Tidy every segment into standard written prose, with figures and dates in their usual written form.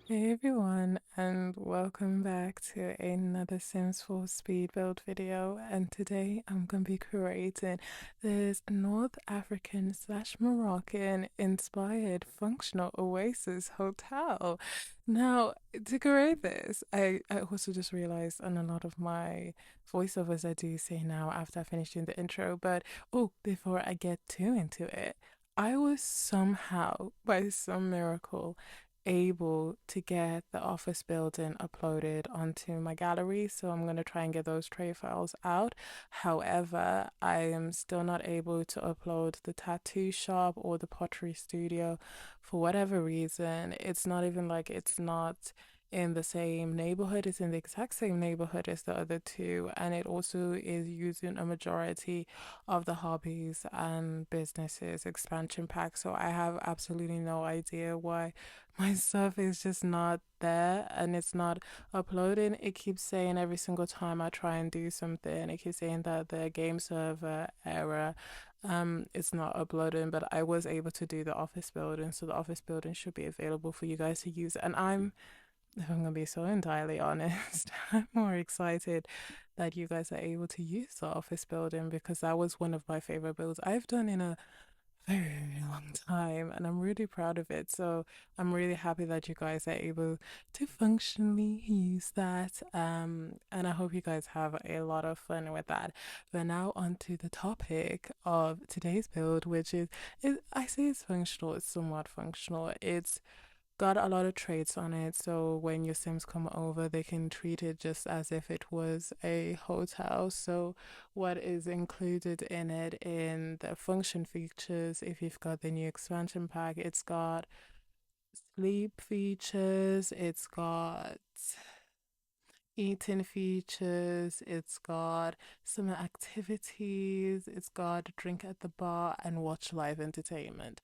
Hey everyone, and welcome back to another Sims 4 speed build video. And today I'm going to be creating this North African slash Moroccan inspired functional oasis hotel. Now, to create this, I also just realized on a lot of my voiceovers I do say now after I finish doing the intro, but oh, before I get too into it, I was somehow, by some miracle, able to get the office building uploaded onto my gallery, so I'm going to try and get those tray files out. However, I am still not able to upload the tattoo shop or the pottery studio for whatever reason. It's not even like it's not in the same neighborhood, it's in the exact same neighborhood as the other two, and it also is using a majority of the hobbies and businesses expansion pack. So I have absolutely no idea why my stuff is just not there and it's not uploading. It keeps saying every single time I try and do something, it keeps saying that the game server error, it's not uploading. But I was able to do the office building, so the office building should be available for you guys to use. And if I'm gonna be so entirely honest, I'm more excited that you guys are able to use the office building, because that was one of my favorite builds I've done in a very long time, and I'm really proud of it. So I'm really happy that you guys are able to functionally use that. And I hope you guys have a lot of fun with that. But now on to the topic of today's build, which is I say it's functional, it's somewhat functional. It's got a lot of traits on it, so when your Sims come over, they can treat it just as if it was a hotel. So what is included in it in the function features, if you've got the new expansion pack, it's got sleep features, it's got eating features, it's got summer activities, it's got drink at the bar and watch live entertainment.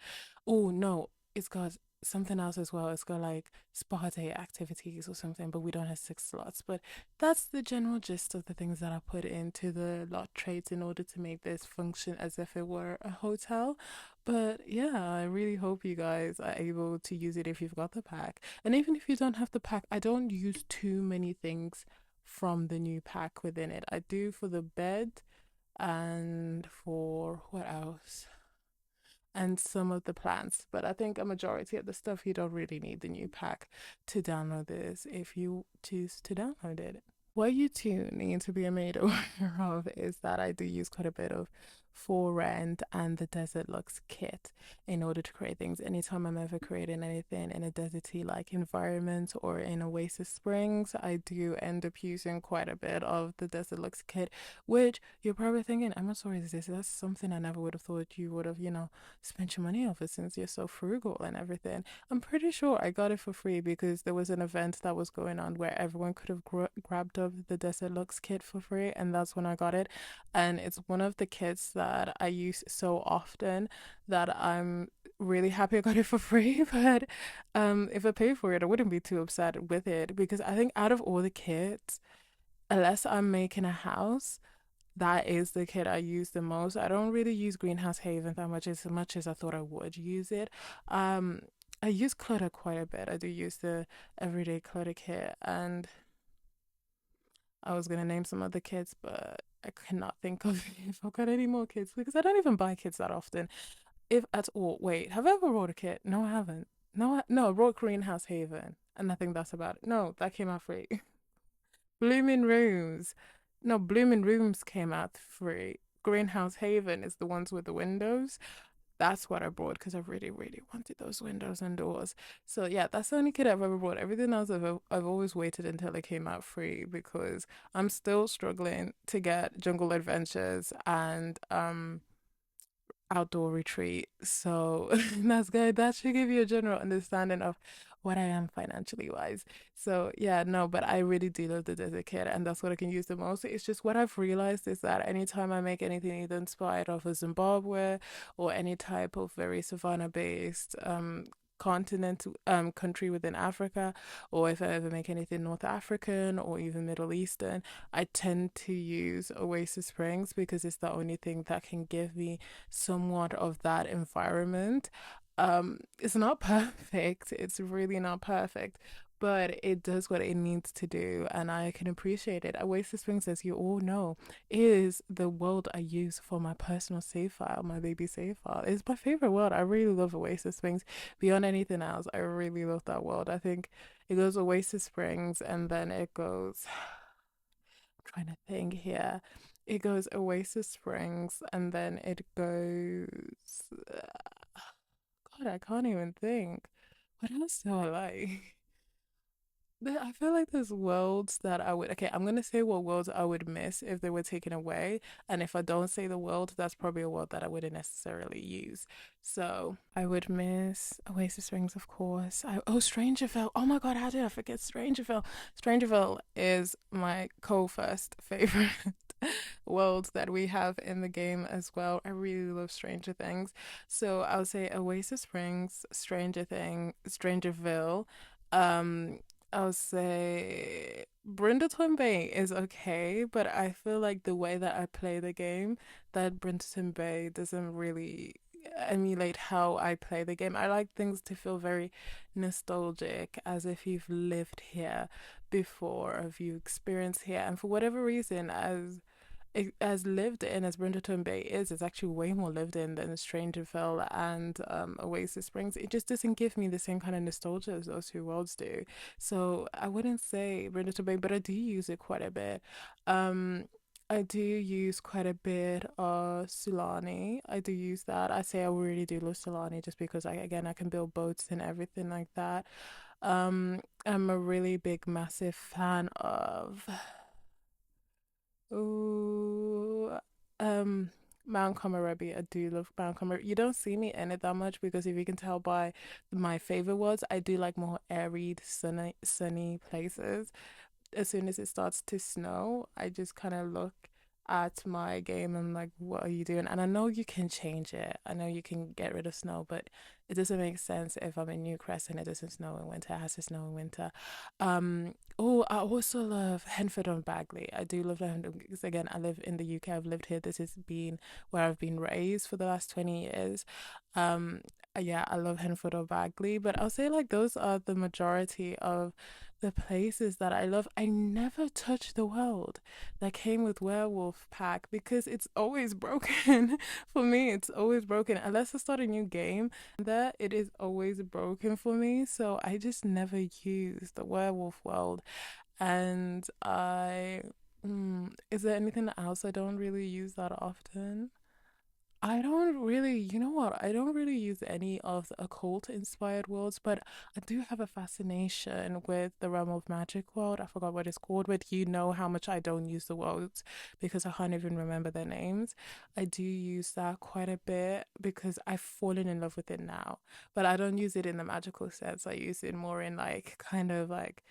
Oh no, it's got something else as well. It's got like spa day activities or something, but we don't have 6 slots. But that's the general gist of the things that I put into the lot traits in order to make this function as if it were a hotel. But yeah, I really hope you guys are able to use it if you've got the pack. And even if you don't have the pack, I don't use too many things from the new pack within it. I do for the bed and for what else? And some of the plants. But I think a majority of the stuff you don't really need the new pack to download this if you choose to download it. What you two need to be made aware of is that I do use quite a bit of For Rent and the Desert Lux kit in order to create things. Anytime I'm ever creating anything in a deserty like environment or in Oasis Springs, I do end up using quite a bit of the Desert Lux kit, which you're probably thinking, I'm sorry, is this? That's something I never would have thought you would have, spent your money off it since you're so frugal and everything. I'm pretty sure I got it for free because there was an event that was going on where everyone could have grabbed up the Desert Lux kit for free, and that's when I got it. And it's one of the kits that I use so often that I'm really happy I got it for free. But if I pay for it, I wouldn't be too upset with it, because I think out of all the kits, unless I'm making a house, that is the kit I use the most. I don't really use Greenhouse Haven that much as I thought I would use it. Um, I use clutter quite a bit. I do use the everyday clutter kit, and I was gonna name some other kits, but I cannot think of if I've got any more kits because I don't even buy kits that often, if at all. Wait, have I ever wrote a kit? No, I haven't. No, I wrote Greenhouse Haven, and I think that's about it. No, that came out free. Blooming Rooms. No, Blooming Rooms came out free. Greenhouse Haven is the ones with the windows. That's what I bought because I really, really wanted those windows and doors. So yeah, that's the only kit I've ever bought. Everything else I've always waited until it came out free, because I'm still struggling to get Jungle Adventures and outdoor retreat. So that's good. That should give you a general understanding of what I am financially wise. So yeah, no, but I really do love the desert kit, and that's what I can use the most. It's just what I've realized is that anytime I make anything either inspired off of Zimbabwe or any type of very savannah based continent country within Africa, or if I ever make anything North African or even Middle Eastern, I tend to use Oasis Springs because it's the only thing that can give me somewhat of that environment. It's not perfect. It's really not perfect, but it does what it needs to do, and I can appreciate it. Oasis Springs, as you all know, is the world I use for my personal save file, my baby save file. It's my favorite world. I really love Oasis Springs beyond anything else. I really love that world. I think it goes Oasis Springs, and then it goes. I'm trying to think here. It goes Oasis Springs, and then it goes. God, I can't even think. What else do I like? I feel like there's worlds that I would. Okay, I'm gonna say what worlds I would miss if they were taken away, and if I don't say the world, that's probably a world that I wouldn't necessarily use. So I would miss Oasis Rings, of course. Strangerville. Oh my God, how did I forget Strangerville? Strangerville is my co-first favorite world that we have in the game as well. I really love Stranger Things, so I would say Oasis Springs, Strangerville. Um, I'll say Brindleton Bay is okay, but I feel like the way that I play the game, that Brindleton Bay doesn't really emulate how I play the game. I like things to feel very nostalgic, as if you've lived here before, or if you experienced here. And for whatever reason, as lived in as Brindleton Bay is, it's actually way more lived in than Strangerville and Oasis Springs. It just doesn't give me the same kind of nostalgia as those two worlds do. So I wouldn't say Brindleton Bay, but I do use it quite a bit. Um, I do use quite a bit of Sulani. I do use that. I say I really do love Sulani just because I can build boats and everything like that. I'm a really big, massive fan of Ooh, um, Mount Komorebi. I do love Mount Komorebi. You don't see me in it that much because if you can tell by my favorite words, I do like more arid, sunny places. As soon as it starts to snow, I just kind of look at my game and like, what are you doing? And I know you can change it. I know you can get rid of snow, but it doesn't make sense if I'm in Newcrest and it doesn't snow in winter. It has to snow in winter. Oh, I also love Henford on Bagley. I do love that because again, I live in the UK. I've lived here. This has been where I've been raised for the last 20 years. Um, yeah, I love Henford or Bagley, but I'll say like those are the majority of the places that I love. I never touch the world that came with Werewolf Pack because it's always broken. For me, it's always broken. Unless I start a new game, there it is always broken for me. So I just never use the Werewolf World. And is there anything else I don't really use that often? I don't really, you know what? I don't really use any of the occult inspired worlds, but I do have a fascination with the realm of magic world. I forgot what it's called, but you know how much I don't use the worlds because I can't even remember their names. I do use that quite a bit because I've fallen in love with it now, but I don't use it in the magical sense. I use it more in like kind of like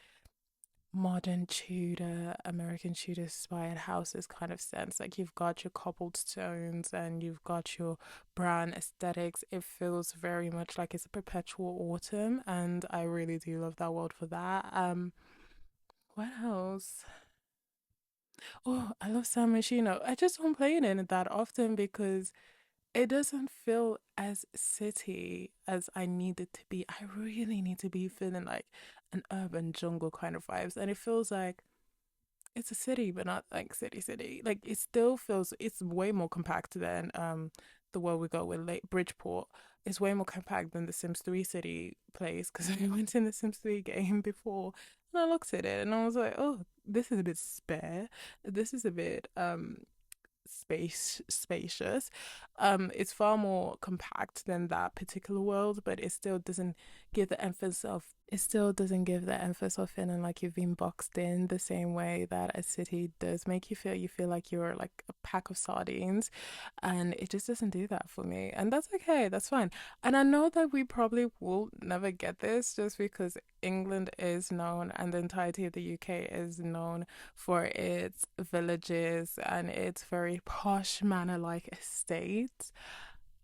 modern Tudor, American Tudor inspired houses kind of sense. Like you've got your cobbled stones and you've got your brown aesthetics. It feels very much like it's a perpetual autumn, and I really do love that world for that. What else? Oh, I love San Myshuno. I just don't play in it that often because it doesn't feel as city as I need it to be. I really need to be feeling like an urban jungle kind of vibes, and it feels like it's a city, but not like city. Like it still feels it's way more compact than the world we got with Lake Bridgeport. It's way more compact than the Sims 3 city place because I went in the Sims 3 game before and I looked at it and I was like, oh, this is a bit spare. This is a bit spacious. It's far more compact than that particular world, but it still doesn't give the emphasis of it still doesn't give the emphasis of feeling like you've been boxed in the same way that a city does make you feel. You feel like you're like a pack of sardines, and it just doesn't do that for me. And that's okay, that's fine. And I know that we probably will never get this just because England is known and the entirety of the UK is known for its villages and its very posh manor like estates.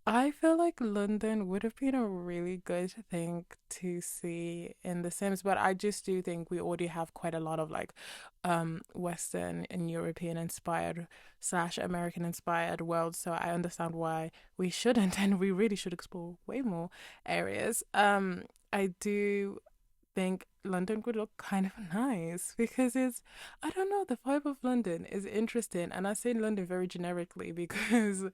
I feel like London would have been a really good thing to see in The Sims, but I just do think we already have quite a lot of like Western and European inspired slash American inspired worlds, so I understand why we shouldn't and we really should explore way more areas. I do think London would look kind of nice because I don't know, the vibe of London is interesting. And I say London very generically because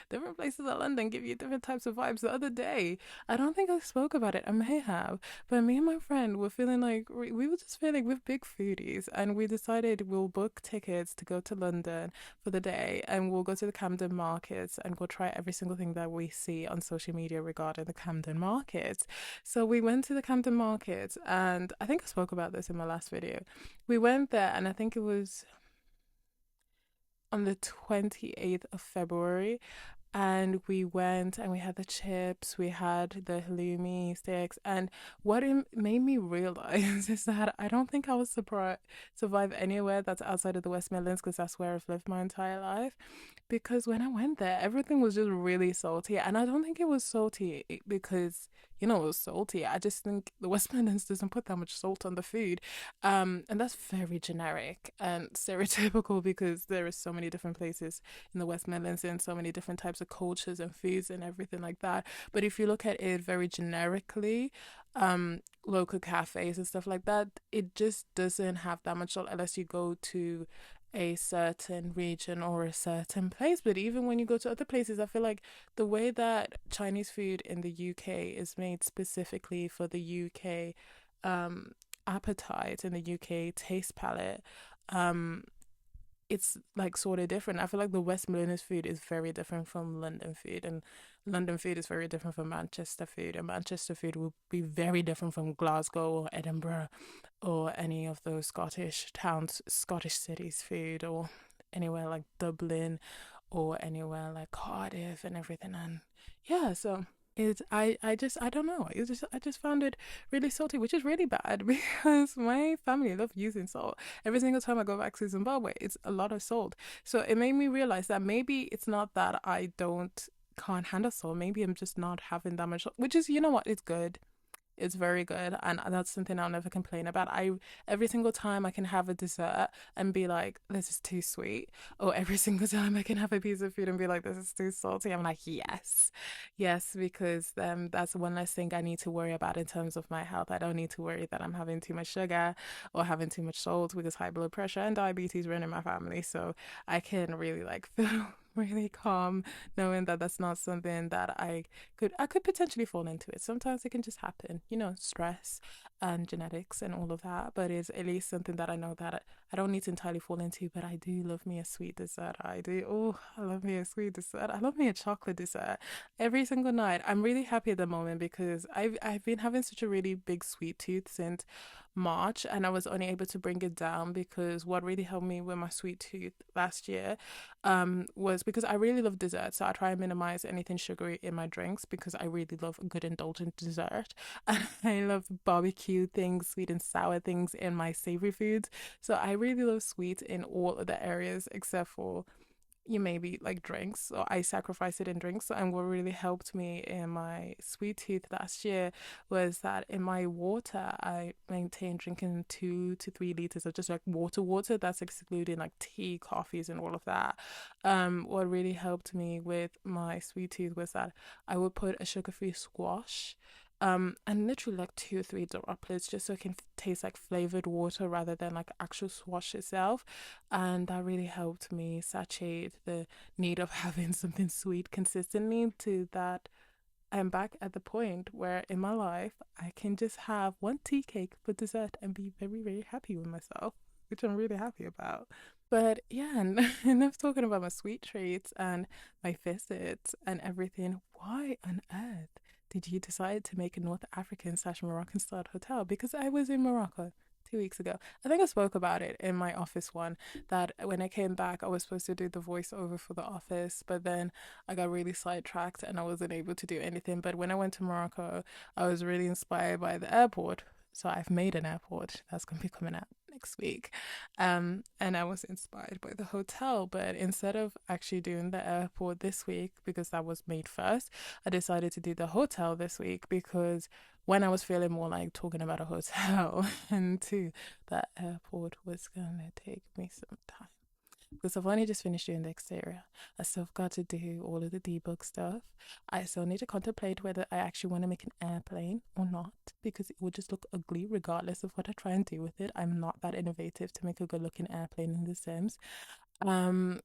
different places of London give you different types of vibes. The other day, I don't think I spoke about it, I may have, but me and my friend were feeling like we were just feeling we're big foodies and we decided we'll book tickets to go to London for the day and we'll go to the Camden markets and we'll try every single thing that we see on social media regarding the Camden markets. So we went to the Camden Market, and I think I spoke about this in my last video. We went there, and I think it was on the 28th of February, and we went and we had the chips, we had the halloumi sticks, and what it made me realize is that I don't think I would survive anywhere that's outside of the West Midlands because that's where I've lived my entire life. Because when I went there, everything was just really salty, and I don't think it was salty because it was salty. I just think the West Midlands doesn't put that much salt on the food, and that's very generic and stereotypical because there are so many different places in the West Midlands and so many different types of cultures and foods and everything like that. But if you look at it very generically, local cafes and stuff like that, it just doesn't have that much salt unless you go to a certain region or a certain place. But even when you go to other places, I feel like the way that Chinese food in the UK is made specifically for the UK appetite and the UK taste palette, um, it's like sort of different. I feel like the West Midlands food is very different from London food, and London food is very different from Manchester food, and Manchester food will be very different from Glasgow or Edinburgh or any of those Scottish towns, Scottish cities food, or anywhere like Dublin or anywhere like Cardiff and everything. And yeah, so I don't know. I just found it really salty, which is really bad because my family love using salt. Every single time I go back to Zimbabwe, it's a lot of salt. So it made me realize that maybe it's not that I don't can't handle salt. Maybe I'm just not having that much, which is what, it's good. It's very good, and that's something I'll never complain about. I Every single time I can have a dessert and be like, "This is too sweet," or every single time I can have a piece of food and be like, "This is too salty." I'm like, "Yes, yes," because that's one less thing I need to worry about in terms of my health. I don't need to worry that I'm having too much sugar or having too much salt because high blood pressure and diabetes run in my family. So I can really like feel really calm knowing that that's not something that I could potentially fall into it. Sometimes it can just happen, stress and genetics and all of that. But it's at least something that I know that I don't need to entirely fall into. But I do love me a sweet dessert. I do. Oh, I love me a sweet dessert. I love me a chocolate dessert every single night. I'm really happy at the moment because I've been having such a really big sweet tooth since March, and I was only able to bring it down because what really helped me with my sweet tooth last year was because I really love dessert. So I try and minimize anything sugary in my drinks because I really love a good indulgent dessert. And I love barbecue things, sweet and sour things in my savory foods. So I really love sweet in all of the areas except for you maybe like drinks. So I sacrificed it in drinks. And what really helped me in my sweet tooth last year was that in my water, I maintained drinking 2 to 3 liters of just like water. That's excluding like tea, coffees, and all of that. What really helped me with my sweet tooth was that I would put a sugar-free squash and literally like 2 or 3 droplets just so it can taste like flavored water rather than like actual squash itself. And that really helped me satiate the need of having something sweet consistently to that I'm back at the point where in my life I can just have one tea cake for dessert and be very, very happy with myself, which I'm really happy about. But yeah, and enough talking about my sweet treats and my visits and everything. Why on earth did you decide to make a North African slash Moroccan style hotel? Because I was in Morocco 2 weeks ago. I think I spoke about it in my office one, that when I came back, I was supposed to do the voiceover for the office, but then I got really sidetracked and I wasn't able to do anything. But when I went to Morocco, I was really inspired by the airport. So I've made an airport that's going to be coming out next week. And I was inspired by the hotel, but instead of actually doing the airport this week, because that was made first, I decided to do the hotel this week because when I was feeling more like talking about a hotel and two, that airport was gonna take me some time. Because I've only just finished doing the exterior. I still got to do all of the debug stuff. I still need to contemplate whether I actually want to make an airplane or not, because it would just look ugly regardless of what I try and do with it. I'm not that innovative to make a good looking airplane in The Sims. Um,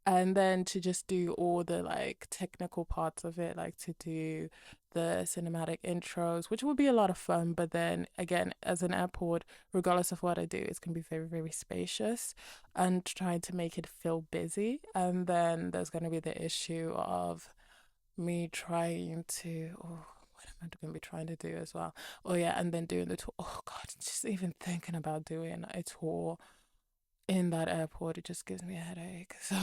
and then to just do all the like technical parts of it, like to do the cinematic intros, which will be a lot of fun. But then again, as an airport, regardless of what I do, it's gonna be very, very spacious and trying to make it feel busy. And then there's gonna be the issue of me trying to, oh, what am I going to be trying to do as well? Oh yeah, and then doing the tour. Oh God, just even thinking about doing a tour in that airport, it just gives me a headache. So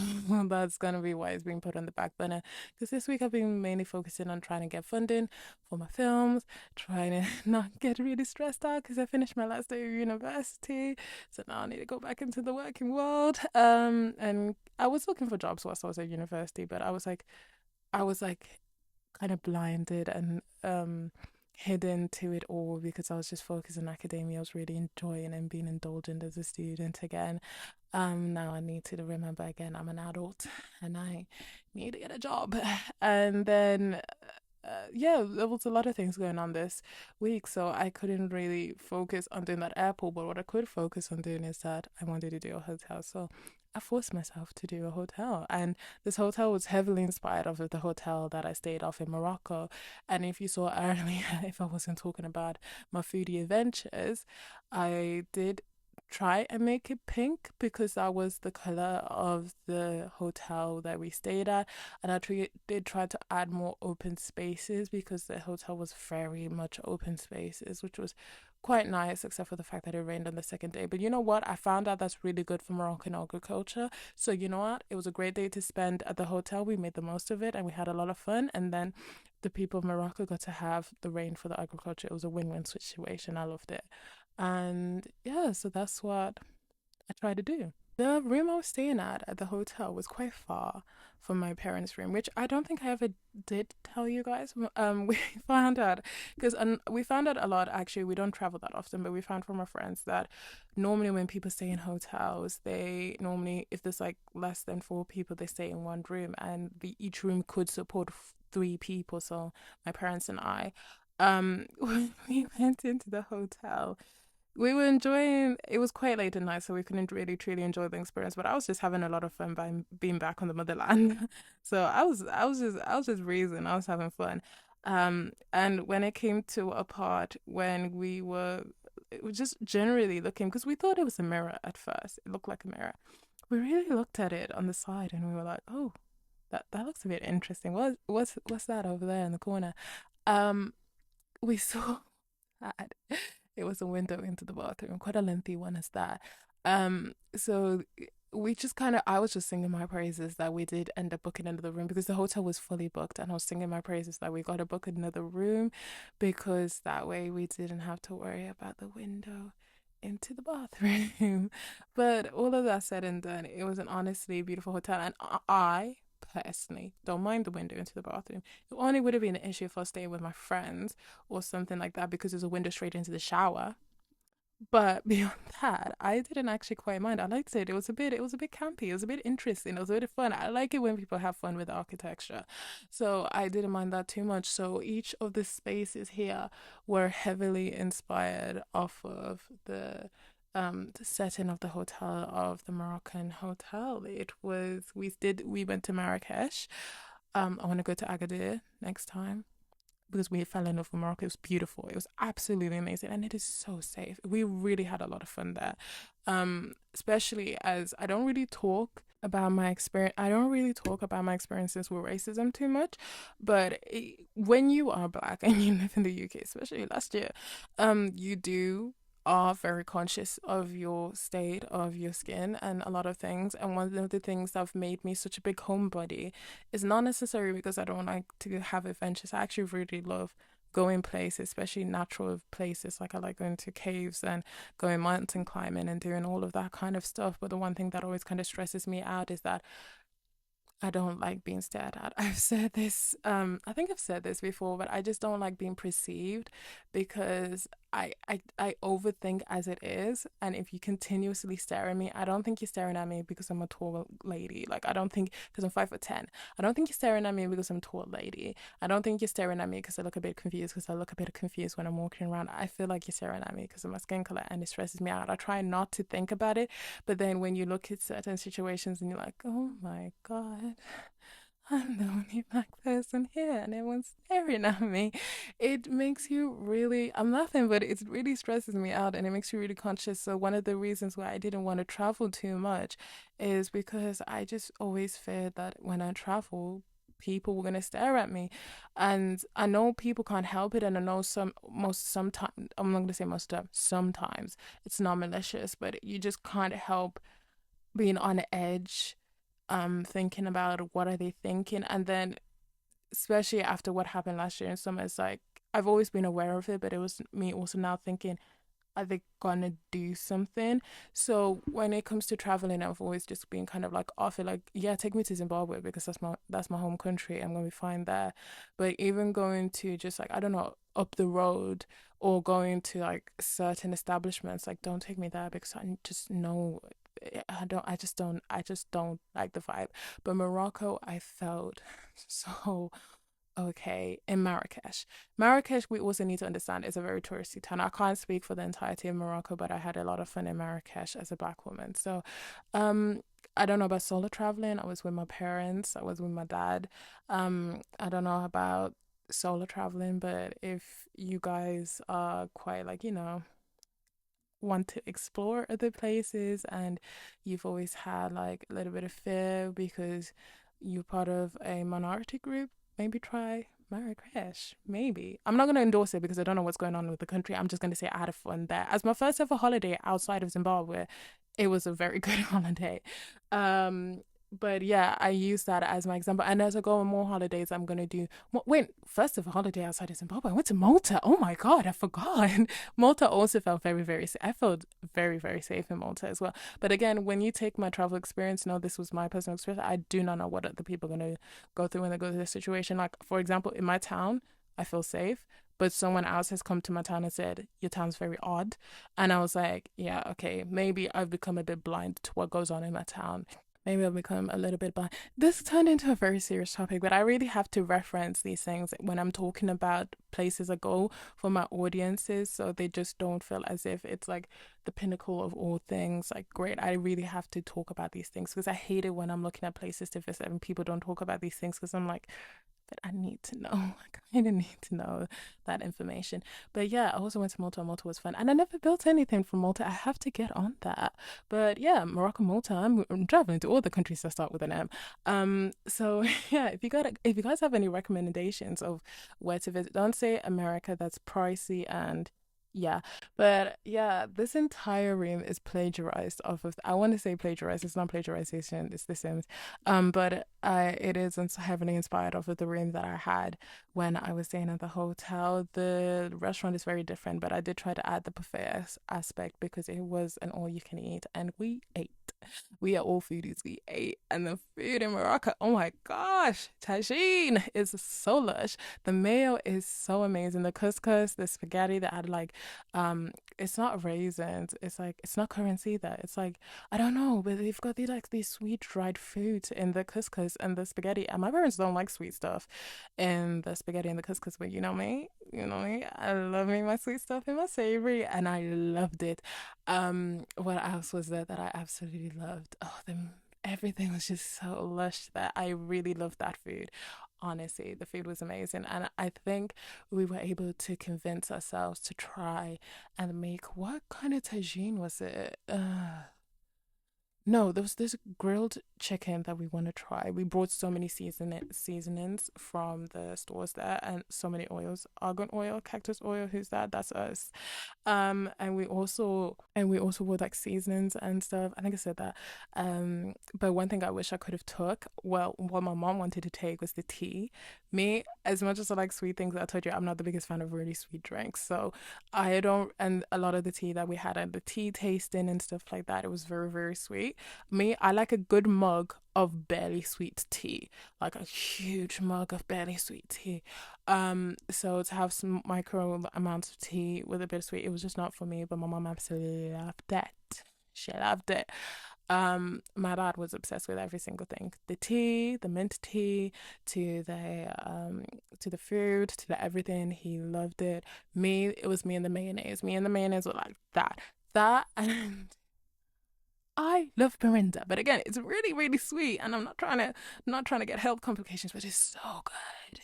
that's gonna be why it's being put on the back burner. Because this week I've been mainly focusing on trying to get funding for my films, trying to not get really stressed out because I finished my last day of university. So now I need to go back into the working world. And I was looking for jobs whilst I was at university, but I was like kind of blinded and hidden to it all because I was just focused on academia. I was really enjoying and being indulgent as a student again. Now I need to remember again I'm an adult and I need to get a job. And then yeah, there was a lot of things going on this week, so I couldn't really focus on doing that airport. But what I could focus on doing is that I wanted to do a hotel, so I forced myself to do a hotel. And this hotel was heavily inspired of the hotel that I stayed off in Morocco. And if you saw earlier, if I wasn't talking about my foodie adventures, I did try and make it pink because that was the color of the hotel that we stayed at. And I did try to add more open spaces because the hotel was very much open spaces, which was quite nice, except for the fact that it rained on the second day. But you know what? I found out that's really good for Moroccan agriculture. So you know what? It was a great day to spend at the hotel. We made the most of it and we had a lot of fun. And then the people of Morocco got to have the rain for the agriculture. It was a win-win situation. I loved it. And yeah, so that's what I tried to do. The room I was staying at the hotel was quite far from my parents' room, which I don't think I ever did tell you guys. We found out because we found out a lot. Actually, we don't travel that often, but we found from our friends that normally when people stay in hotels, they normally, if there's like less than four people, they stay in one room, and each room could support three people. So my parents and I, when we went into the hotel, we were enjoying. It was quite late at night, so we couldn't really truly enjoy the experience. But I was just having a lot of fun by being back on the motherland. So I was just breezing. I was having fun. And when it came to a part when it was just generally looking because we thought it was a mirror at first. It looked like a mirror. We really looked at it on the side, and we were like, oh, that looks a bit interesting. What's that over there in the corner? Um, we saw that it was a window into the bathroom, quite a lengthy one as that. So we just kind of, I was just singing my praises that we did end up booking another room because the hotel was fully booked, and I was singing my praises that we got to book another room because that way we didn't have to worry about the window into the bathroom. But all of that said and done, it was an honestly beautiful hotel, and I personally don't mind the window into the bathroom. It only would have been an issue if I was staying with my friends or something like that because there's a window straight into the shower. But beyond that, I didn't actually quite mind. I liked it. It was a bit campy. It was a bit interesting. It was a bit fun. I like it when people have fun with architecture. So I didn't mind that too much. So each of the spaces here were heavily inspired off of the setting of the hotel, of the Moroccan hotel. We went to Marrakesh. I want to go to Agadir next time. because we fell in love with Morocco. It was beautiful. It was absolutely amazing, and it is so safe. We really had a lot of fun there. Especially as I don't really talk about my experience. I don't really talk about my experiences with racism too much, but when you are black and you live in the UK, especially last year, you do are very conscious of your state of your skin and a lot of things. And one of the things that have made me such a big homebody is not necessarily because I don't like to have adventures. I actually really love going places, especially natural places. Like I like going to caves and going mountain climbing and doing all of that kind of stuff. But the one thing that always kind of stresses me out is that I don't like being stared at. I've said this, I think I've said this before, but I just don't like being perceived because I overthink as it is. And if you continuously stare at me, I don't think you're staring at me because I'm a tall lady. Like, I don't think, because I'm 5'10". I don't think you're staring at me because I'm a tall lady. I don't think you're staring at me because I look a bit confused, because I look a bit confused when I'm walking around. I feel like you're staring at me because of my skin color, and it stresses me out. I try not to think about it, but then when you look at certain situations and you're like, oh my God, I'm the only black person here and everyone's staring at me. It makes you really, I'm laughing, but it really stresses me out and it makes you really conscious. So, one of the reasons why I didn't want to travel too much is because I just always feared that when I travel, people were going to stare at me. And I know people can't help it. And I know sometimes, I'm not going to say most of, sometimes it's not malicious, but you just can't help being on edge, thinking about what are they thinking. And then especially after what happened last year in summer, it's like I've always been aware of it, but it was me also now thinking, are they gonna do something? So when it comes to traveling, I've always just been kind of like off it, like, yeah, take me to Zimbabwe because that's my home country. I'm gonna be fine there. But even going to just like, I don't know, up the road, or going to like certain establishments, like, don't take me there because I just know I just don't like the vibe. But Morocco, I felt so okay. In Marrakesh, we also need to understand, is a very touristy town. I can't speak for the entirety of Morocco, but I had a lot of fun in Marrakesh as a black woman. So, um, I don't know about solo traveling. I was with my parents. I was with my dad. I don't know about solo traveling, but if you guys are quite like, want to explore other places and you've always had like a little bit of fear because you're part of a minority group, maybe try Marrakesh. Maybe. I'm not going to endorse it because I don't know what's going on with the country. I'm just going to say I had fun there. As my first ever holiday outside of Zimbabwe, it was a very good holiday. Um, but yeah, I use that as my example. And as I go on more holidays, I'm gonna do more. Wait, first of a holiday outside of Zimbabwe, I went to Malta. Oh my God, I forgot. Malta also felt very, very safe. I felt very, very safe in Malta as well. But again, when you take my travel experience, no, this was my personal experience. I do not know what other people are gonna go through when they go to this situation. Like, for example, in my town, I feel safe. But someone else has come to my town and said, your town's very odd. And I was like, yeah, okay, maybe I've become a bit blind to what goes on in my town. Maybe I'll become a little bit blind. This turned into a very serious topic, but I really have to reference these things when I'm talking about places I go for my audiences, so they just don't feel as if it's like the pinnacle of all things. Like, great, I really have to talk about these things because I hate it when I'm looking at places to visit and people don't talk about these things because I'm like, but I need to know. Like, I kind of need to know that information. But yeah, I also went to Malta. Malta was fun, and I never built anything from Malta. I have to get on that. But yeah, Morocco, Malta. I'm traveling to all the countries that start with an M. So yeah, if you guys have any recommendations of where to visit, don't say America. That's pricey and yeah, but yeah, this entire room is plagiarized off of. I want to say plagiarized. It's not plagiarization. It's The Sims. But it is heavily inspired off of the room that I had when I was staying at the hotel. The restaurant is very different, but I did try to add the buffet aspect because it was an all you can eat, and we ate. We are all foodies. We ate, and the food in Morocco. Oh my gosh, tagine is so lush. The mayo is so amazing. The couscous, the spaghetti that had like, it's not raisins. It's like it's not currency either. It's like I don't know, but they've got these sweet dried foods in the couscous and the spaghetti. And my parents don't like sweet stuff in the spaghetti and the couscous, but you know me. I love me my sweet stuff and my savory, and I loved it. What else was there that I absolutely loved? Oh, everything was just so lush that I really loved that food. honestly, the food was amazing. And I think we were able to convince ourselves to try and make, what kind of tagine was it? No, there was this grilled chicken that we want to try. We brought so many seasonings from the stores there, and so many oils: argan oil, cactus oil. Who's that? That's us. And we also bought like seasonings and stuff. I think I said that. But one thing I wish I could have took, well, what my mom wanted to take was the tea. Me, as much as I like sweet things, I told you I'm not the biggest fan of really sweet drinks. So I don't, and a lot of the tea that we had and the tea tasting and stuff like that, it was very, very sweet. Me, I like a good mug of barely sweet tea, like a huge mug of barely sweet tea. So to have some micro amounts of tea with a bit of sweet, it was just not for me, but my mom absolutely loved it. She loved it. My dad was obsessed with every single thing: the tea, the mint tea, to the food, to the everything. He loved it. Me, it was me and the mayonnaise. Me and the mayonnaise were like that, and I love Mirinda, but again, it's really, really sweet, and I'm not trying to get health complications, but it's so good.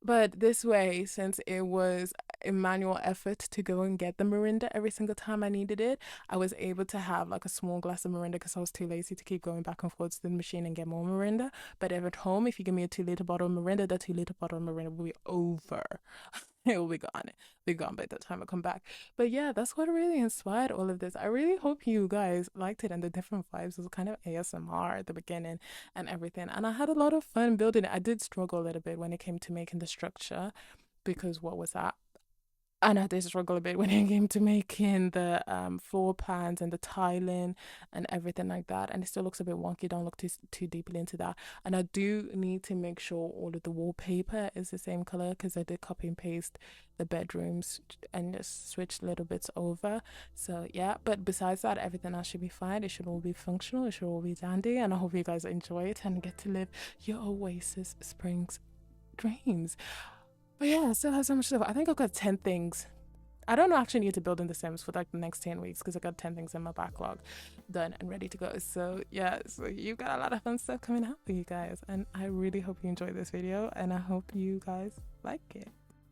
But this way, since it was a manual effort to go and get the Mirinda every single time I needed it, I was able to have like a small glass of Mirinda because I was too lazy to keep going back and forth to the machine and get more Mirinda. But if at home, if you give me a 2 liter bottle of Mirinda, the 2 liter bottle of Mirinda will be over. It will be gone. Be gone by the time I come back. But yeah, that's what really inspired all of this. I really hope you guys liked it, and the different vibes. It was kind of ASMR at the beginning and everything. And I had a lot of fun building it. I did struggle a little bit when it came to making the structure, because what was that? And I did struggle a bit when it came to making the floor pans and the tiling and everything like that. And it still looks a bit wonky. Don't look too deeply into that. And I do need to make sure all of the wallpaper is the same color, because I did copy and paste the bedrooms and just switch little bits over. So yeah, but besides that, everything else should be fine. It should all be functional. It should all be dandy. And I hope you guys enjoy it and get to live your Oasis Springs dreams. But yeah, I still have so much stuff. I think I've got 10 things. I don't actually need to build in the Sims for like the next 10 weeks, because I got 10 things in my backlog done and ready to go. So yeah, so you got a lot of fun stuff coming out for you guys. And I really hope you enjoyed this video, and I hope you guys like it.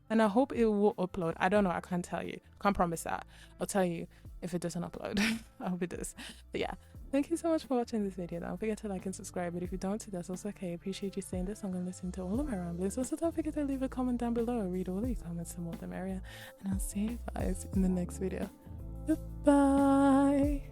And I hope it will upload. I don't know, I can't tell you. Can't promise that. I'll tell you if it doesn't upload. I hope it does. But yeah, thank you so much for watching this video. Don't forget to like and subscribe, but if you don't, that's also okay. I appreciate you saying this. I'm going to listen to all of my ramblings. Also, don't forget to leave a comment down below. I read all of your comments, the more the merrier. And I'll see you guys in the next video. Goodbye.